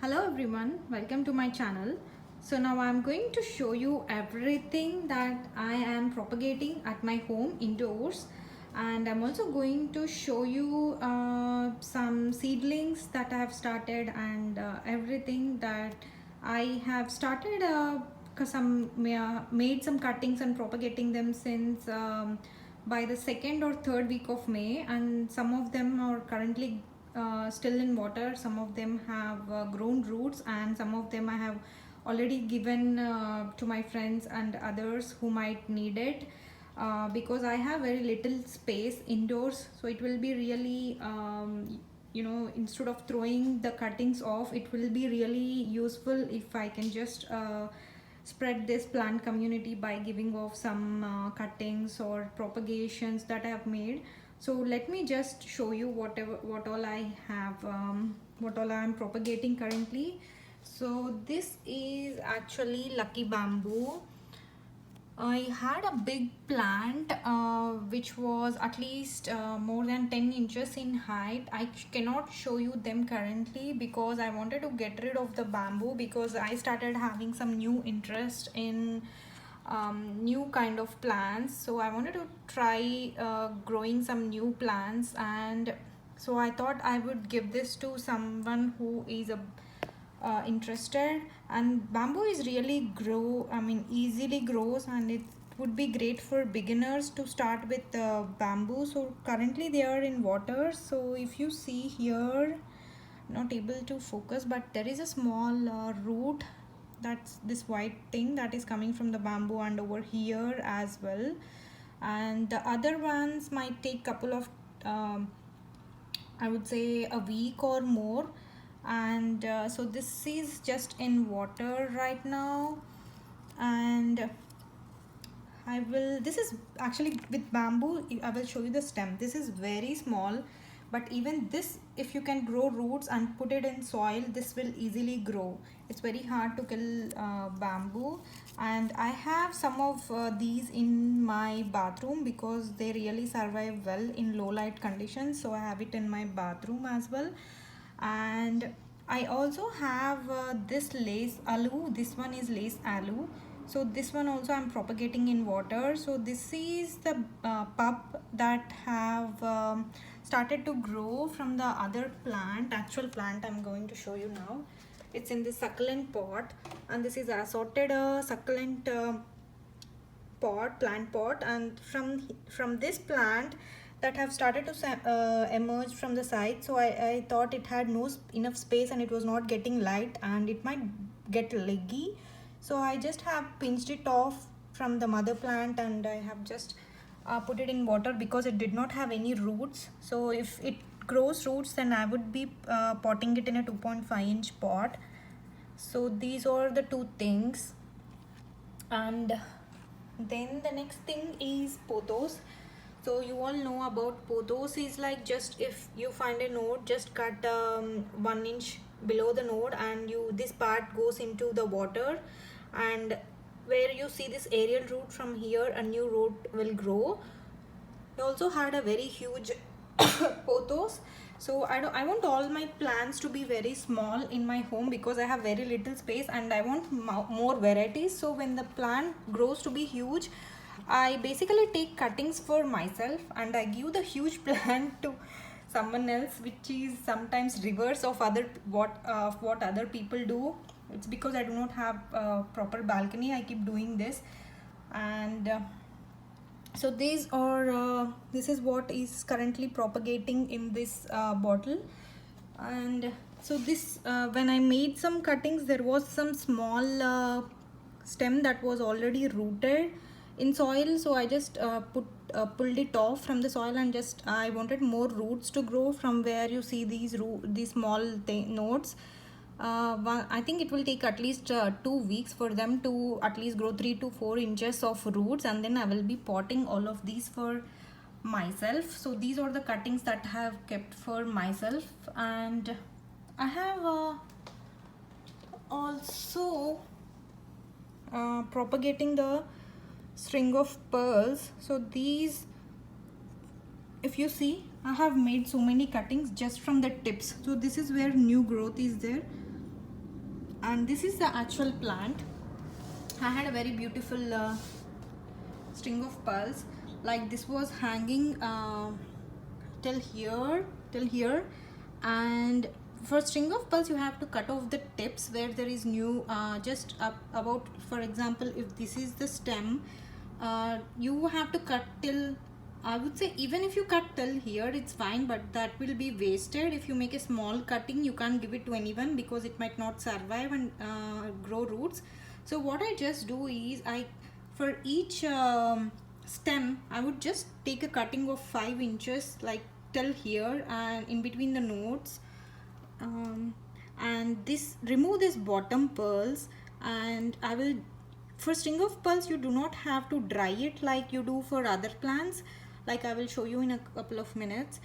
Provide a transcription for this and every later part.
Hello everyone, welcome to my channel. So now I'm going to show you everything that I am propagating at my home indoors, and I'm also going to show you some seedlings that I have started and everything that I have started made some cuttings and propagating them since by the second or third week of May, and some of them are currently still in water. Some of them have grown roots, and some of them I have already given to my friends and others who might need it, because I have very little space indoors. So it will be really instead of throwing the cuttings off, it will be really useful if I can just spread this plant community by giving off some cuttings or propagations that I have made. So let me just show you what all I have, what all I am propagating currently. So this is actually lucky bamboo. I had a big plant which was at least more than 10 inches in height. I cannot show you them currently because I wanted to get rid of the bamboo, because I started having some new interest in new kind of plants. So I wanted to try growing some new plants, and so I thought I would give this to someone who is interested. And bamboo is really easily grows, and it would be great for beginners to start with bamboo. So currently they are in water. So if you see here, not able to focus, but there is a small root, that's this white thing that is coming from the bamboo, and over here as well. And the other ones might take couple of I would say a week or more. And so this is just in water right now. And this is actually with bamboo, I will show you the stem. This is very small, but even this, if you can grow roots and put it in soil, this will easily grow. It's very hard to kill bamboo. And I have some of these in my bathroom because they really survive well in low light conditions. So I have it in my bathroom as well. And I also have this lace aloe. This one is lace aloe. So this one also I'm propagating in water. So this is the pup that have started to grow from the other plant, actual plant I'm going to show you now. It's in the succulent pot, and this is assorted succulent plant pot. And from this plant that have started to emerge from the side. So I thought it had no enough space, and it was not getting light, and it might get leggy. So I just have pinched it off from the mother plant, and I have just put it in water because it did not have any roots. So if it grows roots, then I would be potting it in a 2.5-inch pot. So these are the two things. And then the next thing is pothos. So you all know about pothos is like, just if you find a node, just cut 1 inch below the node, and this part goes into the water, and where you see this aerial root, from here a new root will grow. I also had a very huge pothos. So I want all my plants to be very small in my home because I have very little space, and I want more varieties. So when the plant grows to be huge, I basically take cuttings for myself and I give the huge plant to someone else, which is sometimes reverse of what other people do. It's because I do not have a proper balcony. I keep doing this. And so this is what is currently propagating in this bottle. And so this when I made some cuttings, there was some small stem that was already rooted in soil. So I just pulled it off from the soil, and just I wanted more roots to grow from where you see these small nodes. I think it will take at least 2 weeks for them to at least grow 3 to 4 inches of roots, and then I will be potting all of these for myself. So these are the cuttings that I have kept for myself. And I have also propagating the string of pearls. So these, if you see, I have made so many cuttings just from the tips. So this is where new growth is there. And this is the actual plant. I had a very beautiful string of pearls, like this was hanging till here. And for string of pearls you have to cut off the tips where there is new just up about, for example, if this is the stem, you have to cut till, I would say, even if you cut till here it's fine, but that will be wasted. If you make a small cutting, you can't give it to anyone because it might not survive and grow roots. So what I just do is, for each stem I would just take a cutting of 5 inches, like till here and in between the nodes, and this remove this bottom pearls. And I will, for string of pearls you do not have to dry it like you do for other plants, like I will show you in a couple of minutes.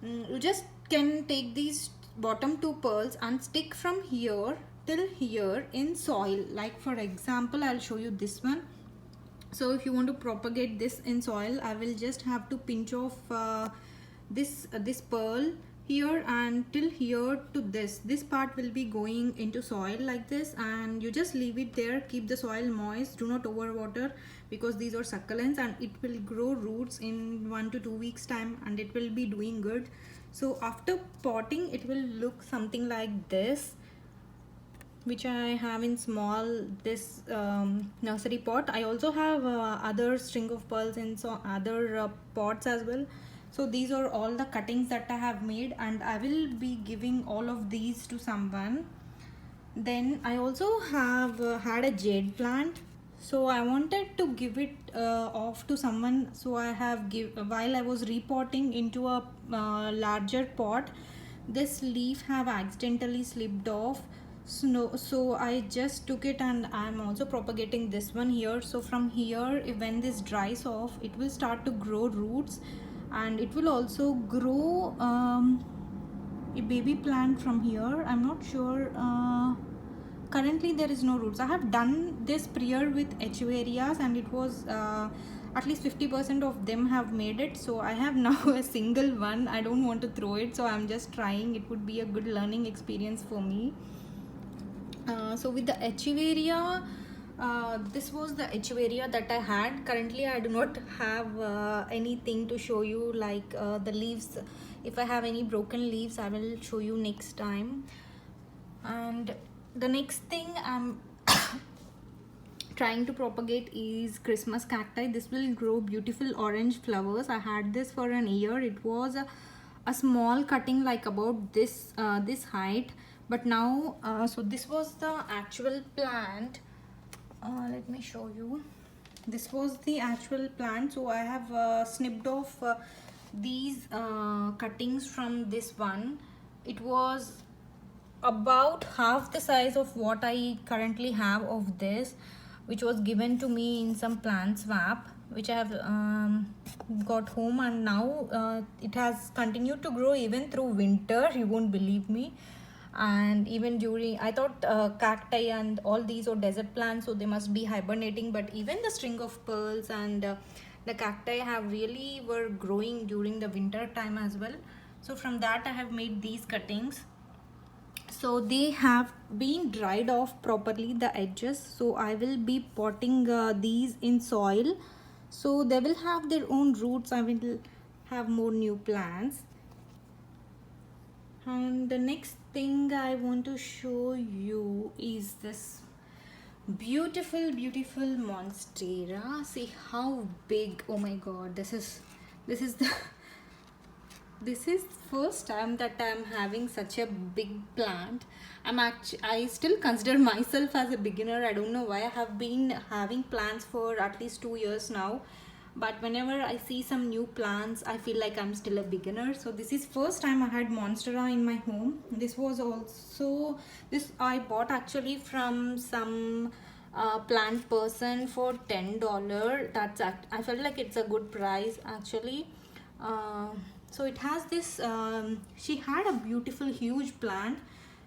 You just can take these bottom 2 pearls and stick from here till here in soil. Like for example, I'll show you this one. So if you want to propagate this in soil, I will just have to pinch off this pearl here and till here to this part will be going into soil like this, and you just leave it there. Keep the soil moist, do not overwater, because these are succulents and it will grow roots in 1 to 2 weeks time and it will be doing good. So after potting it will look something like this, which I have in small this nursery pot. I also have other string of pearls in other pots as well. So these are all the cuttings that I have made, and I will be giving all of these to someone. Then I also have had a jade plant, so I wanted to give it off to someone. So I have while I was repotting into a larger pot, this leaf have accidentally slipped off. So I just took it and I'm also propagating this one here. So from here, when this dries off, it will start to grow roots, and it will also grow a baby plant from here. I'm not sure. Currently there is no roots. I have done this prior with echeverias and it was at least 50% of them have made it. So I have now a single one. I don't want to throw it, so I'm just trying. It would be a good learning experience for me. So with the echeveria, this was the echeveria that I had. Currently I do not have anything to show you, like the leaves. If I have any broken leaves, I will show you next time. And the next thing I'm trying to propagate is Christmas cacti. This will grow beautiful orange flowers. I had this for an year. It was a small cutting, like about this this height, but now so this was the actual plant. Let me show you. This was the actual plant. So I have snipped off these cuttings from this one. It was about half the size of what I currently have of this, which was given to me in some plant swap, which I have got home, and now it has continued to grow even through winter. You won't believe me. And even during, I thought cacti and all these are desert plants, so they must be hibernating, but even the string of pearls and the cacti have really were growing during the winter time as well. So from that I have made these cuttings. So they have been dried off properly, the edges. So I will be potting these in soil, so they will have their own roots. I will have more new plants. And the next thing I want to show you is this beautiful monstera. See how big. Oh my god, this is the this is first time that I'm having such a big plant. I still consider myself as a beginner. I don't know why. I have been having plants for at least 2 years now, but whenever I see some new plants, I feel like I'm still a beginner. So this is first time I had monstera in my home. This was also, this I bought actually from some plant person for $10. I felt like it's a good price actually. So it has this she had a beautiful huge plant,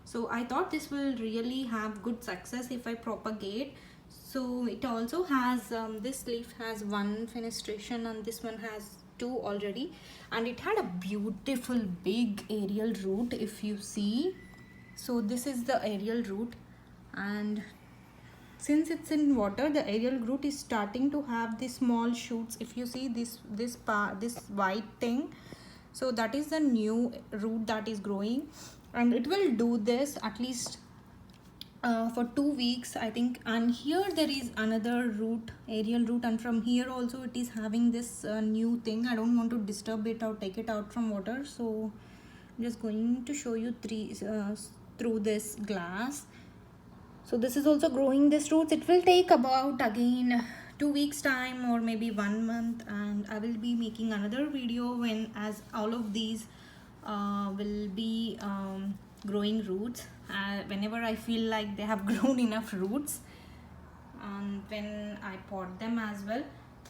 so I thought this will really have good success if I propagate. So it also has this leaf has 1 fenestration and this one has 2 already, and it had a beautiful big aerial root, if you see. So this is the aerial root. and since it's in water, the aerial root is starting to have these small shoots. If you see this white thing, so that is the new root that is growing, and it will do this at least for 2 weeks, I think. And here there is another root, aerial root, and from here also it is having this new thing. I don't want to disturb it or take it out from water, so I'm just going to show you through this glass. So this is also growing this roots. It will take about again 2 weeks time or maybe 1 month, and I will be making another video when as all of these will be growing roots whenever I feel like they have grown enough roots, and when I pot them as well.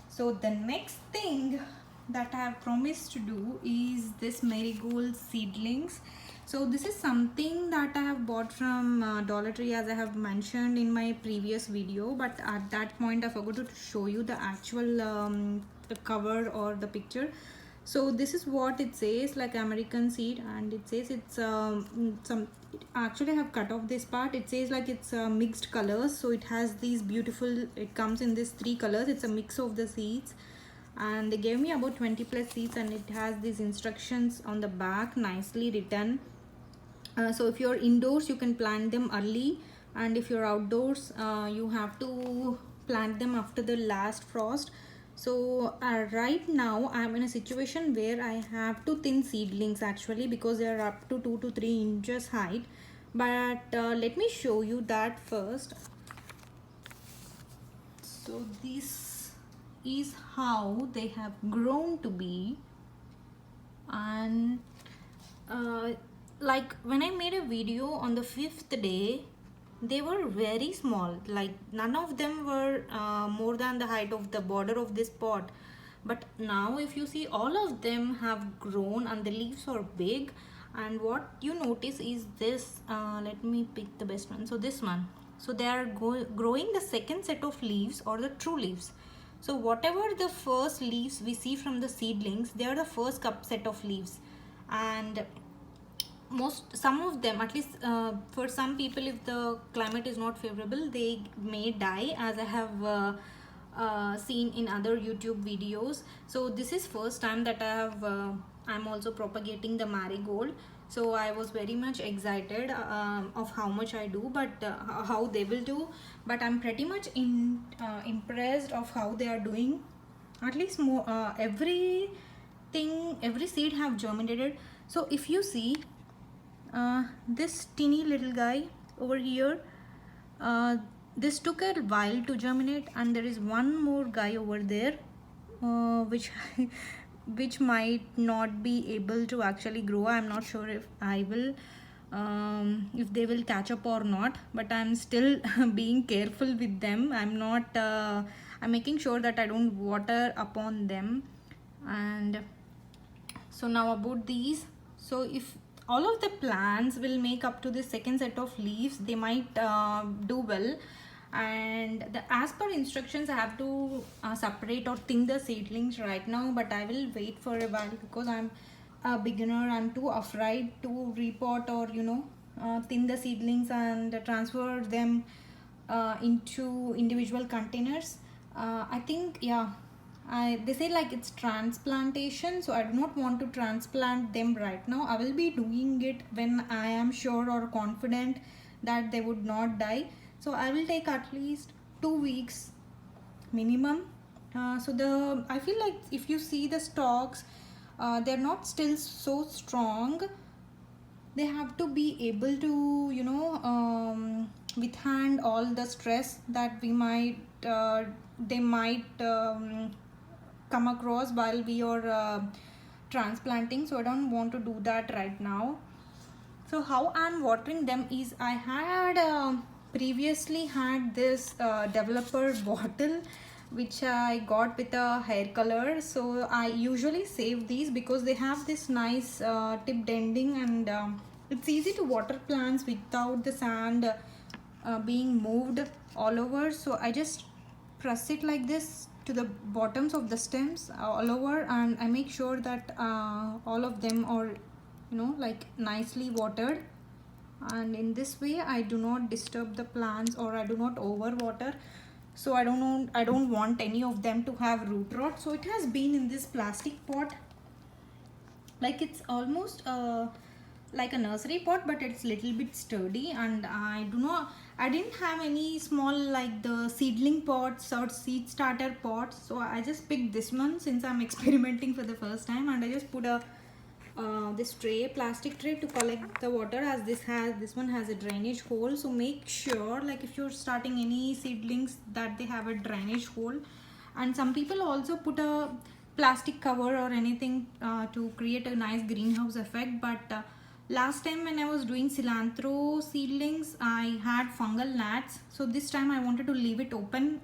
So the next thing that I have promised to do is this marigold seedlings. So this is something that I have bought from Dollar Tree, as I have mentioned in my previous video, but at that point I forgot to show you the actual the cover or the picture. So this is what it says, like American seed, and it says it's actually I have cut off this part. It says like it's mixed colors, so it has these beautiful, it comes in these 3 colors. It's a mix of the seeds, and they gave me about 20 plus seeds, and it has these instructions on the back nicely written. So if you're indoors, you can plant them early, and if you're outdoors, you have to plant them after the last frost. So right now I'm in a situation where I have to thin seedlings actually, because they are up to 2 to 3 inches height. But let me show you that first. So this is how they have grown to be, and like when I made a video on the 5th day, they were very small, like none of them were more than the height of the border of this pot. But now if you see, all of them have grown and the leaves are big. And what you notice is this, let me pick the best one. So this one, so they are growing the second set of leaves, or the true leaves. So whatever the first leaves we see from the seedlings, they are the first set of leaves. And some of them, at least for some people, if the climate is not favorable, they may die, as I have seen in other YouTube videos. So this is first time that I'm also propagating the marigold. So I was very much excited of how much I do, but how they will do. But I'm pretty much impressed of how they are doing. At least more every seed have germinated. So if you see this teeny little guy over here, this took a while to germinate, and there is one more guy over there which which might not be able to actually grow. I'm not sure if I will if they will catch up or not, but I'm still being careful with them. I'm making sure that I don't water upon them. And so now about these, so if all of the plants will make up to the second set of leaves, they might do well. And as per instructions, I have to separate or thin the seedlings right now, but I will wait for a while because I'm a beginner. I'm too afraid to repot or thin the seedlings and transfer them into individual containers. I think, yeah, they say like it's transplantation, so I do not want to transplant them right now. I will be doing it when I am sure or confident that they would not die. So I will take at least 2 weeks minimum. I feel like if you see the stalks, they're not still so strong. They have to be able to withstand all the stress that they might come across while we are transplanting. So I don't want to do that right now. So how I'm watering them is, I had previously had this developer bottle which I got with a hair color. So I usually save these because they have this nice tipped ending, and it's easy to water plants without the sand being moved all over. So I just press it like this to the bottoms of the stems all over, and I make sure that all of them are like nicely watered. and in this way I do not disturb the plants, or I do not overwater. So I don't want any of them to have root rot. So it has been in this plastic pot, like it's almost like a nursery pot, but it's little bit sturdy. And I didn't have any small like the seedling pots or seed starter pots, so I just picked this one since I'm experimenting for the first time. And I just put a this plastic tray to collect the water, as this one has a drainage hole. So make sure, like if you're starting any seedlings, that they have a drainage hole. And some people also put a plastic cover or anything to create a nice greenhouse effect. But last time when I was doing cilantro seedlings, I had fungal gnats. So this time I wanted to leave it open,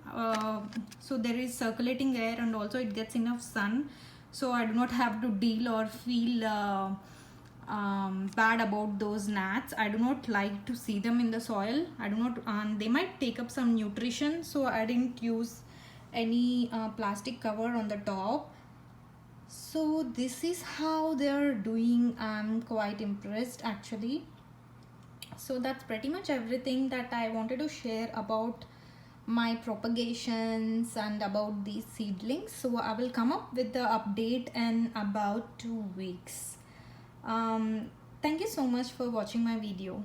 so there is circulating air and also it gets enough sun, so I do not have to deal or feel bad about those gnats. I do not like to see them in the soil. I do not, and they might take up some nutrition, so I didn't use any plastic cover on the top. So this is how they are doing. I'm quite impressed actually. So that's pretty much everything that I wanted to share about my propagations and about these seedlings. So I will come up with the update in about 2 weeks. Thank you so much for watching my video.